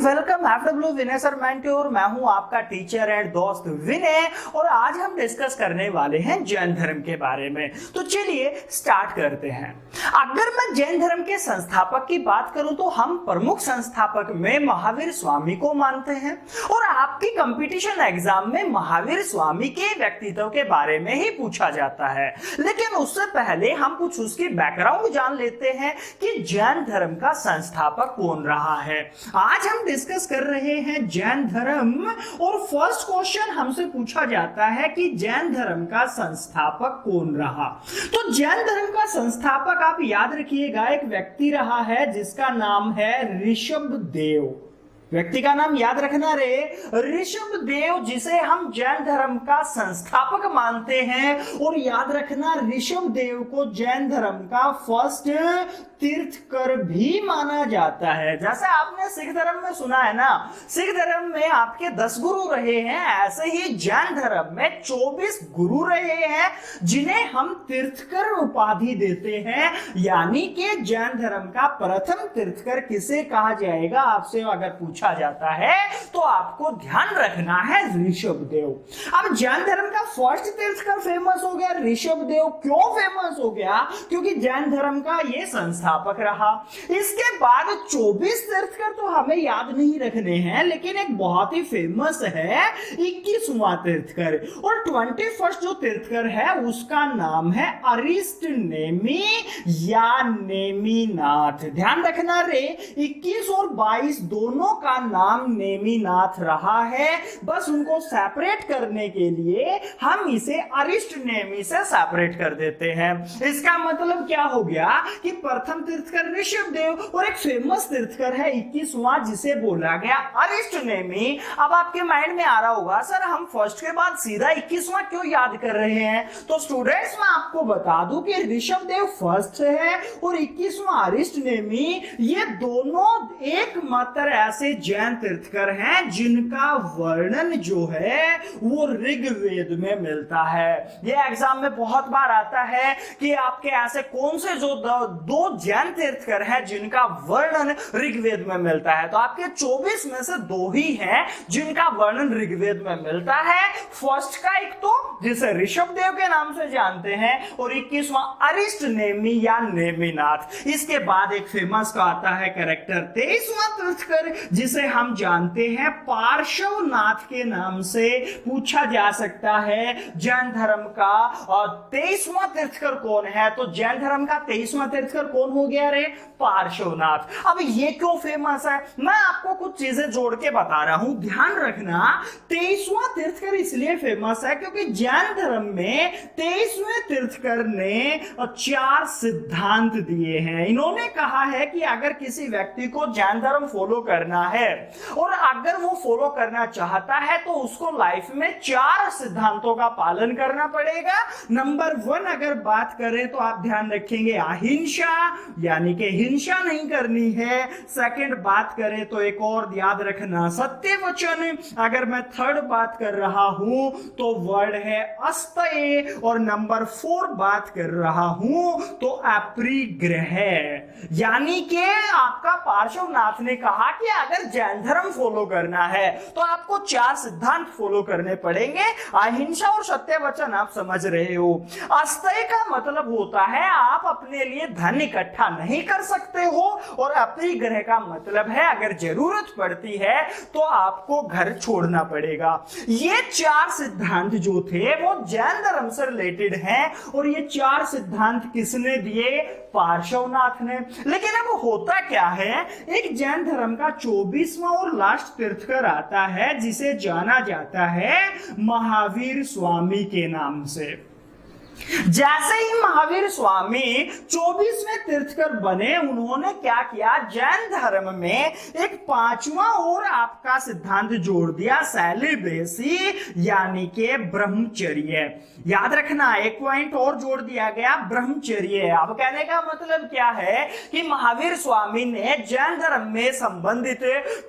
Welcome FW विनय sir mentor. मैं हूं आपका टीचर एंड दोस्त विनय और आज हम डिस्कस करने वाले हैं जैन धर्म के बारे में। तो चलिए स्टार्ट करते हैं। अगर मैं जैन धर्म के संस्थापक की बात करूं तो हम प्रमुख संस्थापक में महावीर स्वामी को मानते हैं और आपकी कंपटीशन एग्जाम में महावीर स्वामी के व्यक्तित्व के बारे में ही पूछा जाता है। लेकिन उससे पहले हम कुछ उसकी बैकग्राउंड जान लेते हैं कि जैन धर्म का संस्थापक कौन रहा है। आज हम डिस्कस कर रहे हैं जैन धर्म और फर्स्ट क्वेश्चन हमसे पूछा जाता है कि जैन धर्म का संस्थापक कौन रहा। तो जैन धर्म का संस्थापक आप याद रखिएगा एक व्यक्ति रहा है जिसका नाम है ऋषभदेव। व्यक्ति का नाम याद रखना रे, ऋषभदेव, जिसे हम जैन धर्म का संस्थापक मानते हैं। और याद रखना ऋषभदेव को जैन धर्म का फर्स्ट तीर्थकर भी माना जाता है। जैसे आपने सिख धर्म में सुना है ना, सिख धर्म में आपके 10 गुरु रहे हैं, ऐसे ही जैन धर्म में 24 गुरु रहे हैं जिन्हें हम तीर्थकर उपाधि देते हैं। यानी कि जैन धर्म का प्रथम तीर्थकर किसे कहा जाएगा, आपसे अगर पूछा जाता है तो आपको ध्यान रखना है ऋषभदेव। अब जैन धर्म का फर्स्ट तीर्थकर फेमस हो गया ऋषभदेव। क्यों फेमस हो गया? क्योंकि जैन धर्म का ये संस्थापक रहा। इसके बाद 24 तीर्थकर तो हमें याद नहीं रखने हैं, लेकिन एक बहुत ही फेमस है 21वां तीर्थकर। और 21st जो तीर्थकर है उसका नाम है अरिष्ट नेमि या नेमिनाथ। ध्यान रखना रे, 21 और 22 दोनों का नाम नेमिनाथ रहा है। बस उनको सेपरेट करने के लिए हम इसे अरिष्ट नेमि से सेपरेट कर देते हैं। इसका मतलब क्या हो गया कि प्रथम तीर्थकर ऋषभदेव और एक फेमस तीर्थकर है 21वां जिसे बोला गया अरिष्ट नेमि। अब आपके माइंड में आ रहा होगा सर हम फर्स्ट के बाद सीधा 21वां क्यों याद कर रहे हैं? तो स्टूडेंट्स मैं आपको बता दूं कि ऋषभदेव फर्स्ट है और 21वां अरिष्ट नेमि, ये दोनों एकमात्र ऐसे जैन तीर्थकर हैं जिनका वर्णन जो है वो ऋग्वेद में मिलता है। ये एग्जाम में बहुत बार आता है कि आपके ऐसे कौन से जो दो जैन तीर्थकर हैं जिनका वर्णन ऋग्वेद में मिलता है। तो आपके 24 में से 2 ही हैं जिनका वर्णन ऋग्वेद में मिलता है। फर्स्ट का एक तो जिसे ऋषभदेव के नाम से जानते हैं और 21वां अरिष्ट नेमि या नेमिनाथ। इसके बाद एक फेमस का आता है कैरेक्टर 23वां तीर्थकर जिसे हम जानते हैं पार्श्वनाथ के नाम से पूछा जा सकता है जैन धर्म का। और 23वां तीर्थकर कौन है? तो जैन धर्म का 23वां तीर्थकर कौन हो गया रे? पार्श्वनाथ। अब ये क्यों फेमस है मैं आपको कुछ चीजें जोड़ के बता रहा हूं, ध्यान रखना। 23वां तीर्थकर इसलिए फेमस है क्योंकि जैन धर्म में 23वें तीर्थकर ने 4 सिद्धांत दिए हैं। इन्होंने कहा है कि अगर किसी व्यक्ति को जैन धर्म फॉलो करना है और अगर वो फॉलो करना चाहता है तो उसको लाइफ में 4 सिद्धांतों का पालन करना पड़ेगा। नंबर 1 अगर बात करें तो आप ध्यान रखेंगे अहिंसा, यानी कि हिंसा नहीं करनी है। सेकंड बात करें तो एक और याद रखना सत्य वचन। अगर मैं थर्ड बात कर रहा हूं तो वर्ड है अस्तेय। और नंबर 4 बात कर रहा हूं तो अपरिग्रह, यानी कि आपका पार्श्वनाथ ने कहा कि अगर जैन धर्म फॉलो करना है तो आपको 4 सिद्धांत फॉलो करने पड़ेंगे। अहिंसा और सत्य वचन आप समझ रहे हो। अस्तेय का मतलब होता है आप अपने लिए धन इकट्ठा नहीं कर सकते हो और अपरिग्रह का मतलब है अगर जरूरत पड़ती है तो आपको घर छोड़ना पड़ेगा। ये 4 सिद्धांत जो थे वो जैन धर्म से रिलेटेड हैं और ये 4 सिद्धांत किसने दिए? पार्श्वनाथ ने। लेकिन अब होता क्या है, एक जैन धर्म का 24वां और लास्ट तीर्थकर आता है जिसे जाना जाता है महावीर स्वामी के नाम से। जैसे ही महावीर स्वामी 24वें तीर्थकर बने, उन्होंने क्या किया, जैन धर्म में एक 5वां और आपका सिद्धांत जोड़ दिया, सेलिबेसी यानी कि ब्रह्मचर्य। याद रखना एक पॉइंट और जोड़ दिया गया, ब्रह्मचर्य। अब कहने का मतलब क्या है कि महावीर स्वामी ने जैन धर्म में संबंधित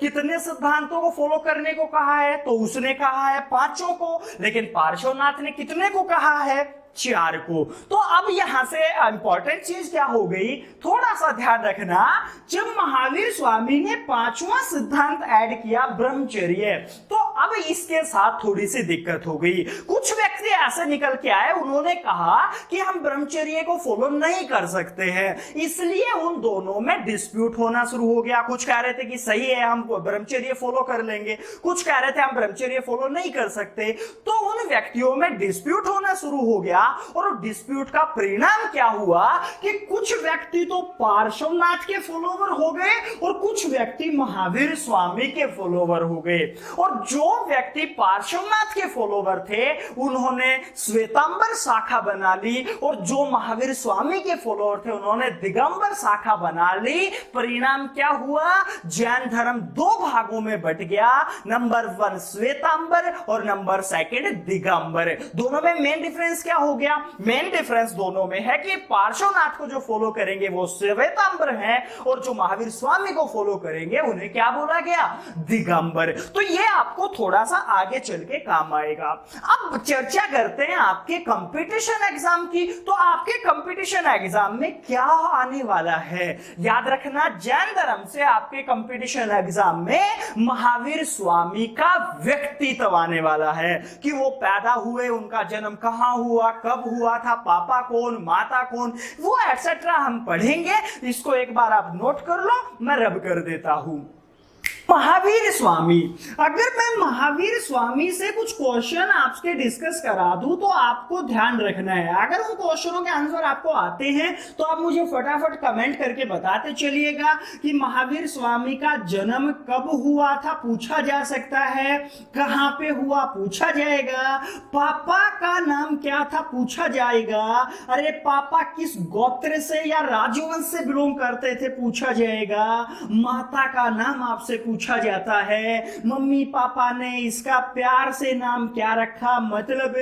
कितने सिद्धांतों को फॉलो करने को कहा है? तो उसने कहा है 5 को। लेकिन पार्श्वनाथ ने कितने को कहा है? 4 को। तो अब यहां से इंपॉर्टेंट चीज क्या हो गई, थोड़ा सा ध्यान रखना, जब महावीर स्वामी ने 5वां सिद्धांत ऐड किया ब्रह्मचर्य, तो अब इसके साथ थोड़ी सी दिक्कत हो गई। कुछ व्यक्ति ऐसे निकल के आए, उन्होंने कहा कि हम ब्रह्मचर्य को फॉलो नहीं कर सकते हैं, इसलिए उन दोनों में डिस्प्यूट होना शुरू हो गया। कुछ कह रहे थे कि सही है, हम ब्रह्मचर्य फॉलो कर लेंगे, कुछ कह रहे थे हम ब्रह्मचर्य फॉलो नहीं कर सकते। तो उन व्यक्तियों में डिस्प्यूट होना शुरू हो गया, और डिस्प्यूट का परिणाम क्या हुआ कि कुछ व्यक्ति तो पार्श्वनाथ के फॉलोवर हो गए और कुछ व्यक्ति महावीर स्वामी के फॉलोवर हो गए। और जो व्यक्ति पार्श्वनाथ के फॉलोवर थे उन्होंने श्वेतांबर शाखा बना ली, और जो महावीर स्वामी के फॉलोवर थे उन्होंने दिगंबर शाखा बना ली। परिणाम क्या हुआ, जैन धर्म 2 भागों में बट गया, नंबर 1 श्वेतांबर और नंबर 2 दिगंबर। दोनों में मेन डिफरेंस क्या हो गया, मेन डिफरेंस दोनों में है कि पार्श्वनाथ को जो फॉलो करेंगे वो श्वेतांबर हैं, और जो महावीर स्वामी को फॉलो करेंगे उन्हें क्या बोला गया, दिगंबर। तो ये आपको थोड़ा सा आगे चल के काम आएगा। अब चर्चा करते हैं आपके कंपटीशन एग्जाम की। तो आपके कंपटीशन एग्जाम में क्या आने वाला है, याद रखना, जैन धर्म से आपके कंपटीशन एग्जाम में महावीर स्वामी का व्यक्तित्व आने वाला है, कि वो पैदा हुए, उनका जन्म कहां हुआ, कब हुआ था, पापा कौन, माता कौन, वो एटसेट्रा हम पढ़ेंगे। इसको एक बार आप नोट कर लो, मैं रब कर देता हूं। महावीर स्वामी, अगर मैं महावीर स्वामी से कुछ क्वेश्चन आपसे डिस्कस करा दूं तो आपको ध्यान रखना है, अगर उन क्वेश्चनों के आंसर आपको आते हैं तो आप मुझे फटाफट कमेंट करके बताते चलिएगा कि महावीर स्वामी का जन्म कब हुआ था, पूछा जा सकता है, कहां पे हुआ पूछा जाएगा, पापा का नाम क्या था पूछा जाएगा, अरे पापा किस गोत्र से या राजवंश से बिलोंग करते थे पूछा जाएगा, माता का नाम आपसे पूछा जाता है, मम्मी पापा ने इसका प्यार से नाम क्या रखा, मतलब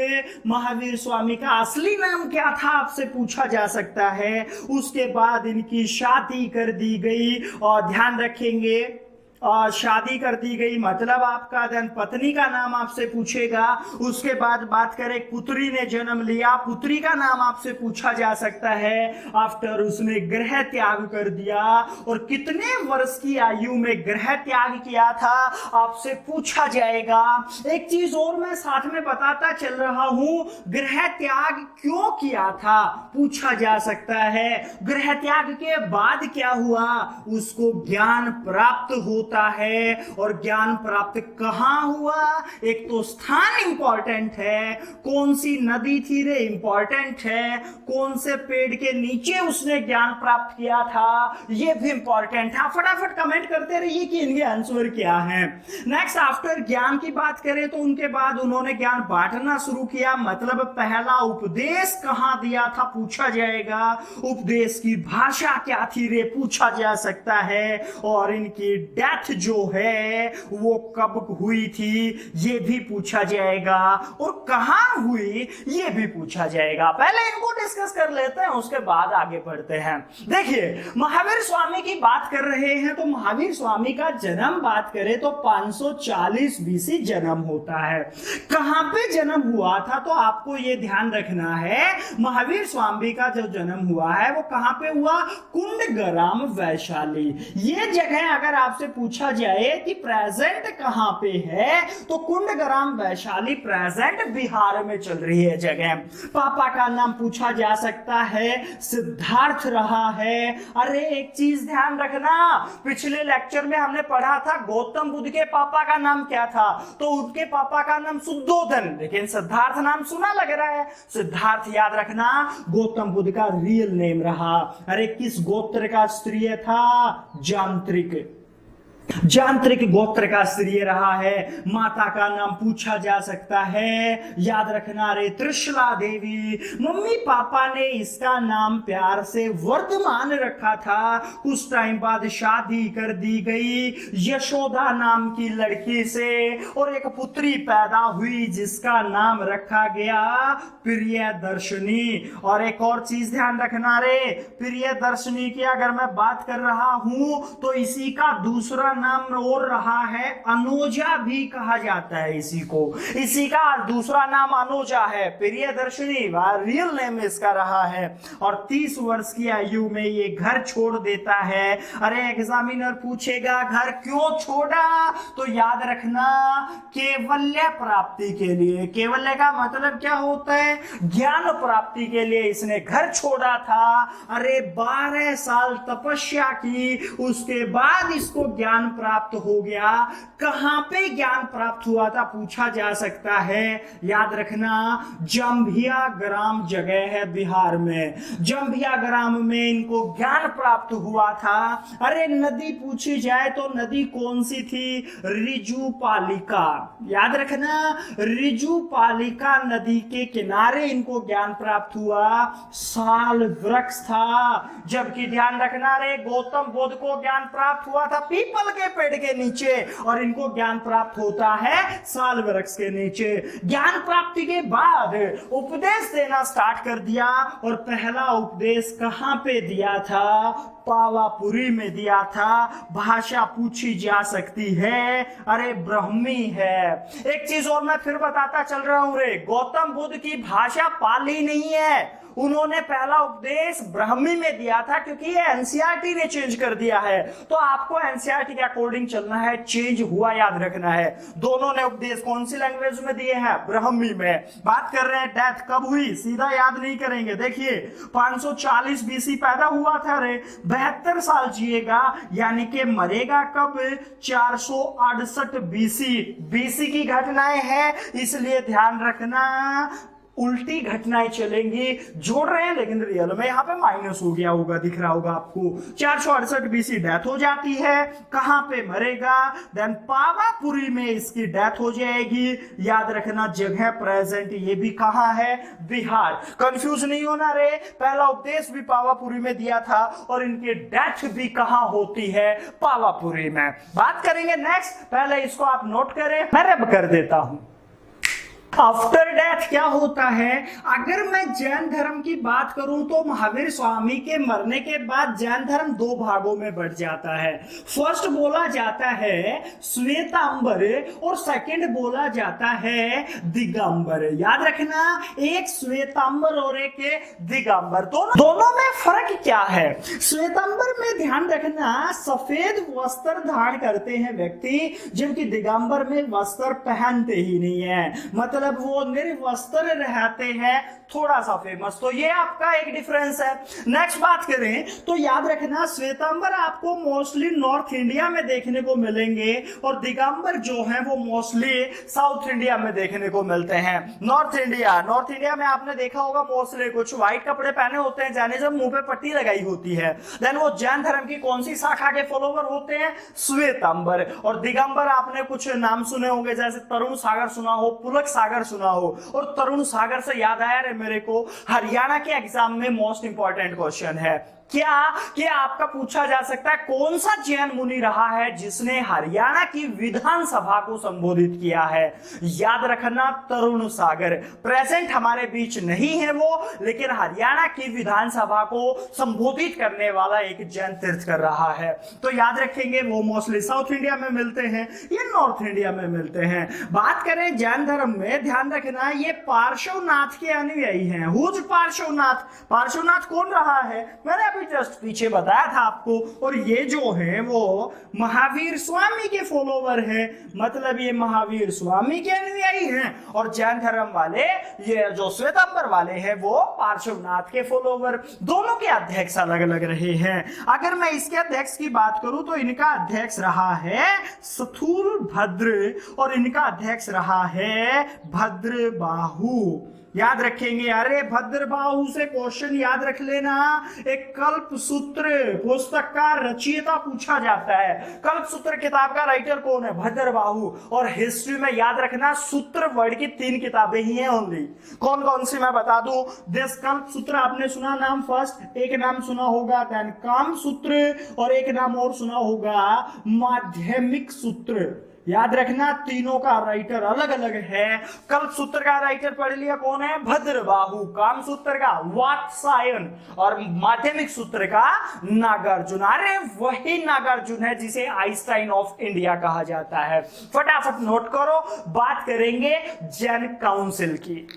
महावीर स्वामी का असली नाम क्या था आपसे पूछा जा सकता है। उसके बाद इनकी शादी कर दी गई, और ध्यान रखेंगे शादी कर दी गई मतलब आपका धन पत्नी का नाम आपसे पूछेगा। उसके बाद बात करें पुत्री ने जन्म लिया, पुत्री का नाम आपसे पूछा जा सकता है। आफ्टर उसने गृह त्याग कर दिया, और कितने वर्ष की आयु में गृह त्याग किया था आपसे पूछा जाएगा। एक चीज और मैं साथ में बताता चल रहा हूं, गृह त्याग क्यों किया था पूछा जा सकता है। गृह त्याग के बाद क्या हुआ, उसको ज्ञान प्राप्त होता है, और ज्ञान प्राप्त कहां हुआ, एक तो स्थान इंपॉर्टेंट है, कौन सी नदी थी रे इंपॉर्टेंट है, कौन से पेड़ के नीचे उसने ज्ञान प्राप्त किया था ये भी इंपॉर्टेंट है। फटाफट कमेंट करते रहिए कि इनके आंसर क्या है। नेक्स्ट, आफ्टर ज्ञान की बात करें तो उनके बाद उन्होंने ज्ञान बांटना शुरू किया, मतलब पहला उपदेश कहां दिया था पूछा जाएगा, उपदेश की भाषा क्या थी रे पूछा जा सकता है, और इनकी डेथ जो है वो कब हुई थी ये भी पूछा जाएगा, और कहां हुई ये भी पूछा जाएगा। पहले इनको डिस्कस कर लेते हैं, उसके बाद आगे बढ़ते हैं। देखिए, महावीर स्वामी की बात कर रहे हैं तो महावीर स्वामी का जन्म बात करें तो 540 बीसी जन्म होता है। कहां पे जन्म हुआ था तो आपको ये ध्यान रखना है, महावीर स्वामी का जो जन्म हुआ है वो कहां पे हुआ, कुंडग्राम वैशाली। ये जगह अगर आपसे पूछा जाए कि प्रेजेंट कहां पे है तो कुंडग्राम वैशाली प्रेजेंट बिहार में चल रही है जगह। पापा का नाम पूछा जा सकता है, सिद्धार्थ रहा है। अरे एक चीज ध्यान रखना, पिछले लेक्चर में हमने पढ़ा था गौतम बुद्ध के पापा का नाम क्या था, तो उनके पापा का नाम शुद्धोधन, लेकिन सिद्धार्थ नाम सुना लग रहा है। सिद्धार्थ याद रखना गौतम बुद्ध का रियल नेम रहा। अरे किस गोत्र का स्त्रीय था, जांत्रिक, जांत्रिक गोत्र का स्त्रीय रहा है। माता का नाम पूछा जा सकता है, याद रखना रे त्रिशला देवी। मम्मी पापा ने इसका नाम प्यार से वर्धमान रखा था, कुछ टाइम बाद शादी कर दी गई यशोदा नाम की लड़की से, और एक पुत्री पैदा हुई जिसका नाम रखा गया प्रियदर्शनी। और एक और चीज ध्यान रखना रे, प्रियदर्शनी की अगर मैं बात कर रहा हूं तो इसी का दूसरा नाम और रहा है अनोजा भी कहा जाता है इसी को, इसी का दूसरा नाम अनोजा है। प्रियदर्शनी रियल नेम इसका रहा है। और 30 वर्ष की आयु में ये घर छोड़ देता है। अरे एग्जामिनर पूछेगा घर क्यों छोड़ा, तो याद रखना केवल्य प्राप्ति के लिए। केवल्य का मतलब क्या होता है, ज्ञान प्राप्ति के लिए इसने घर छोड़ा था। अरे 12 साल तपस्या की, उसके बाद इसको ज्ञान प्राप्त हो गया। कहां पे ज्ञान प्राप्त हुआ था पूछा जा सकता है। याद रखना जंभिया ग्राम जगह है बिहार में, जंभिया ग्राम में इनको ज्ञान प्राप्त हुआ था। अरे नदी पूछी जाए तो नदी कौन सी थी, रिजुपालिका। याद रखना रिजुपालिका नदी के किनारे इनको ज्ञान प्राप्त हुआ। साल वृक्ष था, जबकि ध्यान रखना रे गौतम बुद्ध को ज्ञान प्राप्त हुआ था पीपल के पेड़ के नीचे, और इनको ज्ञान प्राप्त होता है साल वृक्ष के नीचे। ज्ञान प्राप्ति के बाद उपदेश देना स्टार्ट कर दिया, और पहला उपदेश कहां पे दिया था, पावापुरी में दिया था। भाषा पूछी जा सकती है, अरे ब्राह्मी है। एक चीज और मैं फिर बताता चल रहा हूं रे, गौतम बुद्ध की भाषा पाली नहीं है, उन्होंने पहला उपदेश ब्राह्मी में दिया था, क्योंकि ये एनसीईआरटी ने चेंज कर दिया है। तो आपको एनसीईआरटी के अकॉर्डिंग चलना है, चेंज हुआ याद रखना है। दोनों ने उपदेश कौन सी लैंग्वेज में दिए हैं, ब्राह्मी में। बात कर रहे हैं डेथ कब हुई, सीधा याद नहीं करेंगे। देखिए 540 बीसी पैदा हुआ था रे, 72 साल जिएगा, यानी कि मरेगा कब, 468 बीसी। बीसी की घटनाएं हैं, इसलिए ध्यान रखना उल्टी घटनाएं चलेंगी। जोड़ रहे हैं लेकिन रियल में यहाँ पे माइनस हो गया होगा, दिख रहा होगा आपको। 468 बीसी डेथ हो जाती है। कहां पे मरेगा, देन पावापुरी में इसकी डेथ हो जाएगी। याद रखना जगह प्रेजेंट ये भी कहां है, बिहार। कंफ्यूज नहीं होना रे, पहला उपदेश भी पावापुरी में दिया था, और इनकी डेथ भी कहां होती है, पावापुरी में। बात करेंगे नेक्स्ट, पहले इसको आप नोट करें, मैं रब कर देता हूं। आफ्टर डेथ क्या होता है, अगर मैं जैन धर्म की बात करूं तो महावीर स्वामी के मरने के बाद जैन धर्म 2 भागों में बढ़ जाता है। फर्स्ट बोला जाता है श्वेतांबर, और सेकंड बोला जाता है दिगंबर। याद रखना एक श्वेतांबर और एक दिगंबर, दोनों में फर्क क्या है। श्वेतांबर में ध्यान रखना सफेद वस्त्र धारण करते हैं व्यक्ति, जबकि दिगंबर में वस्त्र पहनते ही नहीं है, मतलब वो निर्वस्त्र रहते हैं, थोड़ा सा फेमस। तो ये आपका एक डिफरेंस है। नेक्स्ट बात करें तो याद रखना श्वेतांबर आपको मोस्टली नॉर्थ इंडिया में देखने को मिलेंगे, और दिगंबर जो है वो मोस्टली साउथ इंडिया में देखने को मिलते हैं। नॉर्थ इंडिया में आपने देखा होगा मोस्टली कुछ व्हाइट कपड़े पहने होते हैं, जैनिज्म मुंह पे पट्टी लगाई होती है। देन वो जैन धर्म की कौन सी शाखा के फॉलोवर होते हैं, श्वेतांबर। और दिगंबर आपने कुछ नाम सुने होंगे, जैसे तरुण सागर सुना हो, पुलक सागर सुना हो। और तरुण सागर से याद आया रे मेरे को, हरियाणा के एग्जाम में मोस्ट इंपॉर्टेंट क्वेश्चन है क्या आपका पूछा जा सकता है, कौन सा जैन मुनि रहा है जिसने हरियाणा की विधानसभा को संबोधित किया है। याद रखना तरुण सागर। प्रेजेंट हमारे बीच नहीं है वो, लेकिन हरियाणा की विधानसभा को संबोधित करने वाला एक जैन तीर्थकर रहा है। तो याद रखेंगे वो मोस्टली साउथ इंडिया में मिलते हैं, ये नॉर्थ इंडिया में मिलते हैं। बात करें जैन धर्म में, ध्यान रखना ये पार्श्वनाथ के अनुयायी हैं। हुज पार्श्वनाथ कौन रहा है, मैंने जस्ट पीछे बताया था आपको। और ये जो है वो महावीर स्वामी के फॉलोवर है, मतलब ये महावीर स्वामी के अनुयायी हैं। और जैन धर्म वाले, ये जो श्वेतांबर वाले हैं, वो पार्श्वनाथ के फॉलोवर। दोनों के अध्यक्ष अलग अलग रहे हैं। अगर मैं इसके अध्यक्ष की बात करूं तो इनका अध्यक्ष रहा है स्थूल भद्र, और इनका अध्यक्ष रहा है भद्रबाहु। याद रखेंगे, अरे भद्रबाहु से क्वेश्चन याद रख लेना। एक कल्पसूत्र पुस्तक का रचयिता पूछा जाता है। कल्पसूत्र किताब का राइटर कौन है, भद्रबाहु। और हिस्ट्री में याद रखना सूत्र वर्ड की 3 किताबें ही हैं ओनली। कौन कौन सी मैं बता दूं, देश कल्पसूत्र आपने सुना नाम फर्स्ट, एक नाम सुना होगा देन काम सूत्र, और एक नाम और सुना होगा माध्यमिक सूत्र। याद रखना तीनों का राइटर अलग अलग है। कल्प सूत्र का राइटर पढ़ लिया कौन है, भद्रबाहु। काम सूत्र का वात्सायन और माध्यमिक सूत्र का नागार्जुन। अरे वही नागार्जुन है जिसे आइंस्टाइन ऑफ इंडिया कहा जाता है। फटाफट नोट करो, बात करेंगे जैन काउंसिल की।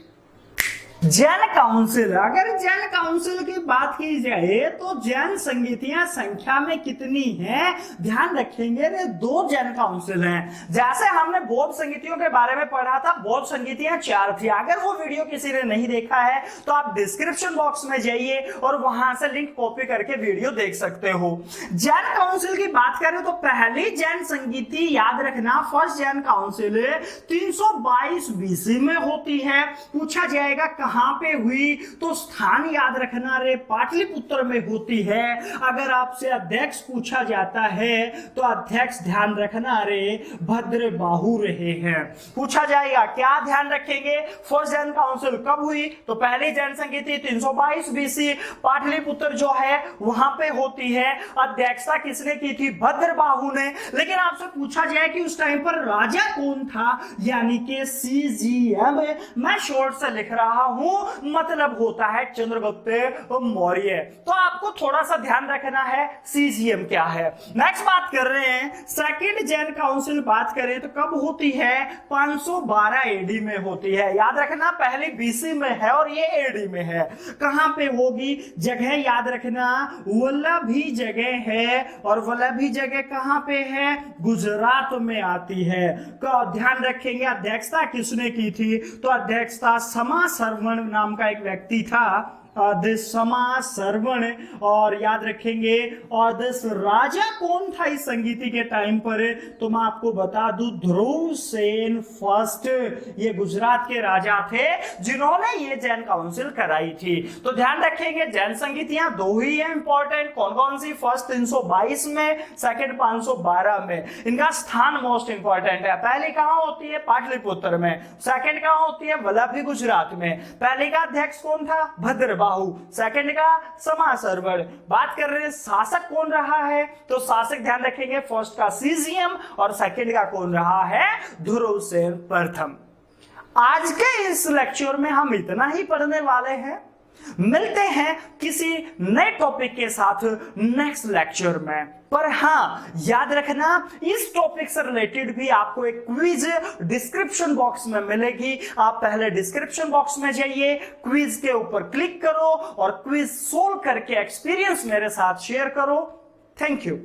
जैन काउंसिल, अगर जैन काउंसिल की बात की जाए तो जैन संगीतियां संख्या में कितनी हैं, ध्यान रखेंगे रे 2 जैन काउंसिल हैं। जैसे हमने बौद्ध संगीतियों के बारे में पढ़ा था, बौद्ध संगीतियां 4 थी। अगर वो वीडियो किसी ने नहीं देखा है तो आप डिस्क्रिप्शन बॉक्स में जाइए और वहां से लिंक कॉपी करके वीडियो देख सकते हो। जैन काउंसिल की बात करें तो पहली जैन संगीति याद रखना, फर्स्ट जैन काउंसिल 322 बीसी में होती है। पूछा जाएगा कहां पे हुई, तो स्थान याद रखना रे पाटलिपुत्र में होती है। अगर आपसे अध्यक्ष पूछा जाता है तो अध्यक्ष ध्यान रखना रे भद्रबाहु रहे हैं। पूछा जाएगा क्या ध्यान रखेंगे, फर्स्ट जैन काउंसिल कब हुई, तो पहली जैन संगीति 322 बीसी पाटलिपुत्र जो है वहां पे होती है। अध्यक्षता किसने की थी, भद्रबाहु ने। लेकिन आपसे पूछा जाए कि उस टाइम पर राजा कौन था, यानी कि CGM, मैं शॉर्ट से लिख रहा हूं, मतलब होता है चंद्रगुप्त मौर्य। तो आपको थोड़ा सा ध्यान रखना है CGM क्या है। नेक्स्ट बात कर रहे हैं सेकंड जैन काउंसिल, बात करें तो कब होती है, 512 AD में होती है। याद रखना पहली BC में है और ये AD में है। कहां पे होगी, जगह याद रखना वल्लभी जगह है, और वल्लभी जगह कहां पे है, गुजरात में आती है। ध्यान रखेंगे अध्यक्षता किसने की थी, तो अध्यक्षता समा सर्वण नाम का एक व्यक्ति था, समा सर्वण। और याद रखेंगे और दिस राजा कौन था इस संगीति के टाइम पर, तो मैं आपको बता दूं ध्रुव सेन फर्स्ट, ये गुजरात के राजा थे जिन्होंने ये जैन काउंसिल कराई थी। तो ध्यान रखेंगे जैन संगीतियां 2 ही है इंपॉर्टेंट, कौन कौन सी, फर्स्ट 322 में, सेकंड 512 में। इनका स्थान मोस्ट इंपॉर्टेंट है। पहली कहां होती है, पाटलिपुत्र में। सेकंड कहां होती है, वल्लभी गुजरात में। पहले का अध्यक्ष कौन था, भद्रबाहु। सेकंड का समा सर्वण। बात कर रहे हैं शासक कौन रहा है, तो शासक ध्यान रखेंगे फर्स्ट का CGM और सेकंड का कौन रहा है, ध्रुव सेन प्रथम। आज के इस लेक्चर में हम इतना ही पढ़ने वाले हैं। मिलते हैं किसी नए टॉपिक के साथ नेक्स्ट लेक्चर में। पर हाँ याद रखना इस टॉपिक से रिलेटेड भी आपको एक क्विज डिस्क्रिप्शन बॉक्स में मिलेगी। आप पहले डिस्क्रिप्शन बॉक्स में जाइए, क्विज के ऊपर क्लिक करो और क्विज सोल्व करके एक्सपीरियंस मेरे साथ शेयर करो। Thank you.